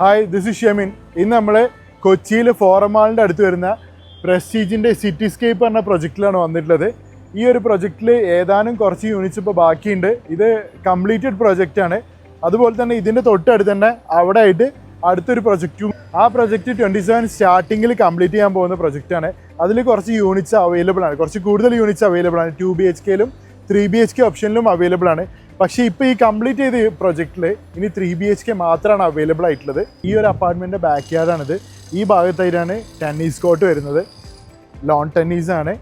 Hi, this is Shemin. ഇന്ന് നമ്മൾ കൊച്ചിയിൽ ഫോറം മാളിൻ്റെ അടുത്ത് വരുന്ന പ്രസ്റ്റീജിൻ്റെ സിറ്റിസ്കേപ്പ് എന്ന പ്രൊജക്റ്റിലാണ് വന്നിട്ടുള്ളത്. ഈ ഒരു പ്രൊജക്റ്റിൽ ഏതാനും കുറച്ച് യൂണിറ്റ്സ് ഇപ്പോൾ ബാക്കിയുണ്ട്. ഇത് കംപ്ലീറ്റഡ് പ്രൊജക്റ്റാണ്. അതുപോലെ തന്നെ ഇതിൻ്റെ തൊട്ടടുത്ത് തന്നെ അവിടെ ആയിട്ട് അടുത്തൊരു പ്രൊജക്റ്റും. ആ പ്രൊജക്റ്റ് 27 സ്റ്റാർട്ടിങ്ങിൽ കംപ്ലീറ്റ് ചെയ്യാൻ പോകുന്ന പ്രൊജക്റ്റാണ്. അതിൽ കുറച്ച് യൂണിറ്റ്സ് അവൈലബിൾ ആണ്, കുറച്ച് കൂടുതൽ യൂണിറ്റ്സ് അവൈലബിൾ ആണ്. 2 BHKയിലും 3 BHK ഓപ്ഷനിലും അവൈലബിൾ ആണ്. പക്ഷേ ഇപ്പോൾ ഈ കംപ്ലീറ്റ് ചെയ്ത പ്രൊജക്റ്റിൽ ഇനി 3 BHK മാത്രമാണ് അവൈലബിൾ ആയിട്ടുള്ളത്. ഈ ഒരു അപ്പാർട്ട്മെൻറ്റിൻ്റെ ബാക്ക് യാർഡാണിത്. ഈ ഭാഗത്തായിട്ടാണ് ടെന്നീസ് കോർട്ട് വരുന്നത്. ലോൺ ടെന്നീസാണ്.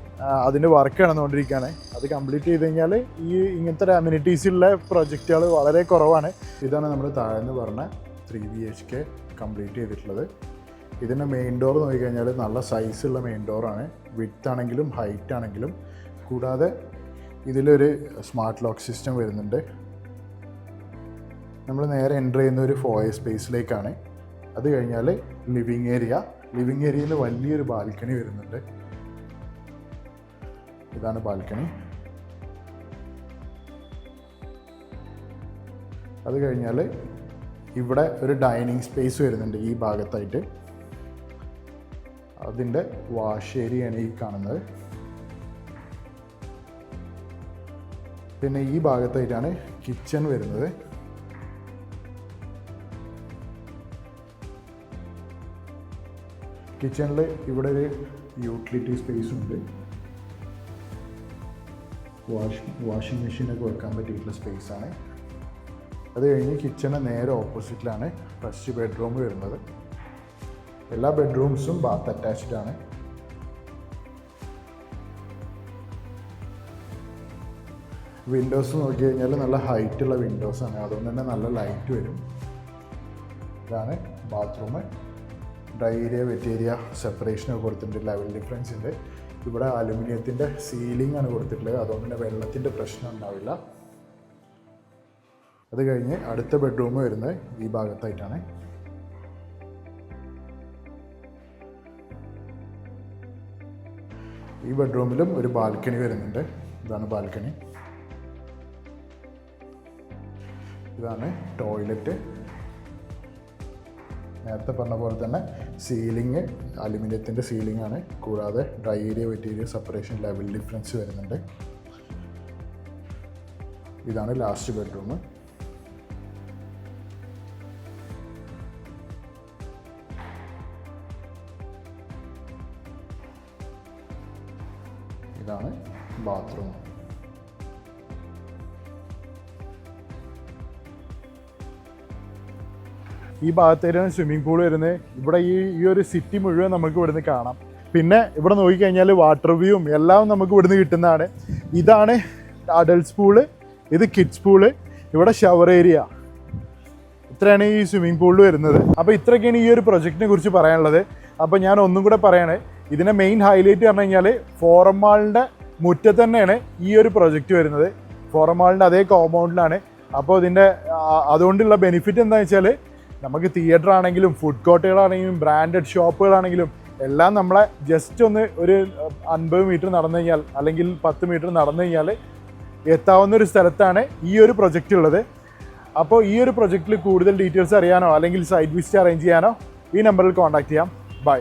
അതിൻ്റെ വർക്ക് നടന്നുകൊണ്ടിരിക്കുകയാണ്. അത് കംപ്ലീറ്റ് ചെയ്ത് കഴിഞ്ഞാൽ ഈ ഇങ്ങനത്തെ അമ്യൂണിറ്റീസുള്ള പ്രൊജക്റ്റുകൾ വളരെ കുറവാണ്. ഇതാണ് നമ്മൾ താഴെന്ന് പറഞ്ഞ 3 BHK കംപ്ലീറ്റ് ചെയ്തിട്ടുള്ളത്. ഇതിൻ്റെ മെയിൻ ഡോർ നോക്കിക്കഴിഞ്ഞാൽ നല്ല സൈസുള്ള മെയിൻ ഡോറാണ്. വിഡ്ത്ത് ആണെങ്കിലും ഹൈറ്റ് ആണെങ്കിലും. കൂടാതെ ഇതിലൊരു സ്മാർട്ട് ലോക്ക് സിസ്റ്റം വരുന്നുണ്ട്. നമ്മൾ നേരെ എൻ്റർ ചെയ്യുന്ന ഒരു ഫോയർ സ്പേസിലേക്കാണ്. അത് കഴിഞ്ഞാൽ ലിവിങ് ഏരിയയിൽ വലിയൊരു ബാൽക്കണി വരുന്നുണ്ട്. ഇതാണ് ബാൽക്കണി. അത് കഴിഞ്ഞാൽ ഇവിടെ ഒരു ഡൈനിങ് സ്പേസ് വരുന്നുണ്ട് ഈ ഭാഗത്തായിട്ട്. അതിൻ്റെ വാഷ് ഏരിയയാണ് ഈ കാണുന്നത്. പിന്നെ ഈ ഭാഗത്തായിട്ടാണ് കിച്ചൺ വരുന്നത്. കിച്ചണിൽ ഇവിടെ ഒരു യൂട്ടിലിറ്റി സ്പേസ് ഉണ്ട്. വാഷിംഗ് മെഷീനൊക്കെ വെക്കാൻ പറ്റിയിട്ടുള്ള സ്പേസാണ്. അത് കഴിഞ്ഞ് കിച്ചണ് നേരെ ഓപ്പോസിറ്റിലാണ് ഫസ്റ്റ് ബെഡ്റൂം വരുന്നത്. എല്ലാ ബെഡ്റൂംസും ബാത്ത് അറ്റാച്ച്ഡ് ആണ്. വിൻഡോസ് നോക്കി കഴിഞ്ഞാൽ നല്ല ഹൈറ്റുള്ള വിൻഡോസാണ്. അതുകൊണ്ട് തന്നെ നല്ല ലൈറ്റ് വരും. ഇതാണ് bathroom. Dry area wet area സെപ്പറേഷനൊക്കെ കൊടുത്തിട്ടുണ്ട്. ലെവൽ ഡിഫറൻസ് ഉണ്ട്. ഇവിടെ അലുമിനിയത്തിൻ്റെ സീലിംഗ് ആണ് കൊടുത്തിട്ടുള്ളത്. അതുകൊണ്ട് തന്നെ വെള്ളത്തിൻ്റെ പ്രശ്നം ഉണ്ടാവില്ല. അത് കഴിഞ്ഞ് അടുത്ത ബെഡ്റൂം വരുന്നത് ഈ ഭാഗത്തായിട്ടാണ്. ഈ ബെഡ്റൂമിലും ഒരു ബാൽക്കണി വരുന്നുണ്ട്. ഇതാണ് ബാൽക്കണി. ഇതാണ് ടോയ്ലറ്റ്. നേരത്തെ പറഞ്ഞ പോലെ തന്നെ സീലിംഗ് അലുമിനിയത്തിൻ്റെ സീലിംഗ് ആണ്. കൂടാതെ dry area wet area separation level difference വരുന്നുണ്ട്. ഇതാണ് ലാസ്റ്റ് ബെഡ്റൂം. ഇതാണ് ബാത്റൂം. ഈ ഭാഗത്തേക്കാണ് സ്വിമ്മിംഗ് പൂൾ വരുന്നത്. ഇവിടെ ഈ ഒരു സിറ്റി മുഴുവൻ നമുക്ക് ഇവിടുന്ന് കാണാം. പിന്നെ ഇവിടെ നോക്കിക്കഴിഞ്ഞാൽ വാട്ടർ വ്യൂവും എല്ലാം നമുക്ക് ഇവിടുന്ന് കിട്ടുന്നതാണ്. ഇതാണ് അഡൾട്ട്സ് പൂള്, ഇത് കിഡ്സ് പൂള്, ഇവിടെ ഷവർ ഏരിയ. ഇത്രയാണ് ഈ സ്വിമ്മിംഗ് പൂളിൽ വരുന്നത്. അപ്പോൾ ഇത്രയൊക്കെയാണ് ഈ ഒരു പ്രൊജക്റ്റിനെ കുറിച്ച് പറയാനുള്ളത്. അപ്പോൾ ഞാൻ ഒന്നും കൂടെ പറയാണ്, ഇതിൻ്റെ മെയിൻ ഹൈലൈറ്റ് പറഞ്ഞു കഴിഞ്ഞാൽ ഫോറം മാളിൻ്റെ മുറ്റത്ത് തന്നെയാണ് ഈ ഒരു പ്രൊജക്റ്റ് വരുന്നത്. ഫോറം മാളിൻ്റെ അതേ കോമ്പൗണ്ടിലാണ്. അപ്പോൾ അതുകൊണ്ടുള്ള ബെനിഫിറ്റ് എന്താണെന്ന് വെച്ചാൽ നമുക്ക് തിയേറ്റർ ആണെങ്കിലും ഫുഡ് കോർട്ടുകളാണെങ്കിലും ബ്രാൻഡഡ് ഷോപ്പുകളാണെങ്കിലും എല്ലാം നമ്മളെ ജസ്റ്റ് ഒന്ന് ഒരു 50 മീറ്റർ നടന്നു കഴിഞ്ഞാൽ അല്ലെങ്കിൽ 10 മീറ്റർ നടന്നു കഴിഞ്ഞാൽ എത്താവുന്ന ഒരു സ്ഥലത്താണ് ഈ ഒരു പ്രൊജക്റ്റ് ഉള്ളത്. അപ്പോൾ ഈ ഒരു പ്രൊജക്റ്റിൽ കൂടുതൽ ഡീറ്റെയിൽസ് അറിയാനോ അല്ലെങ്കിൽ സൈറ്റ് വിസിറ്റ് അറേഞ്ച് ചെയ്യാനോ ഈ നമ്പറിൽ കോൺടാക്ട് ചെയ്യാം. ബൈ.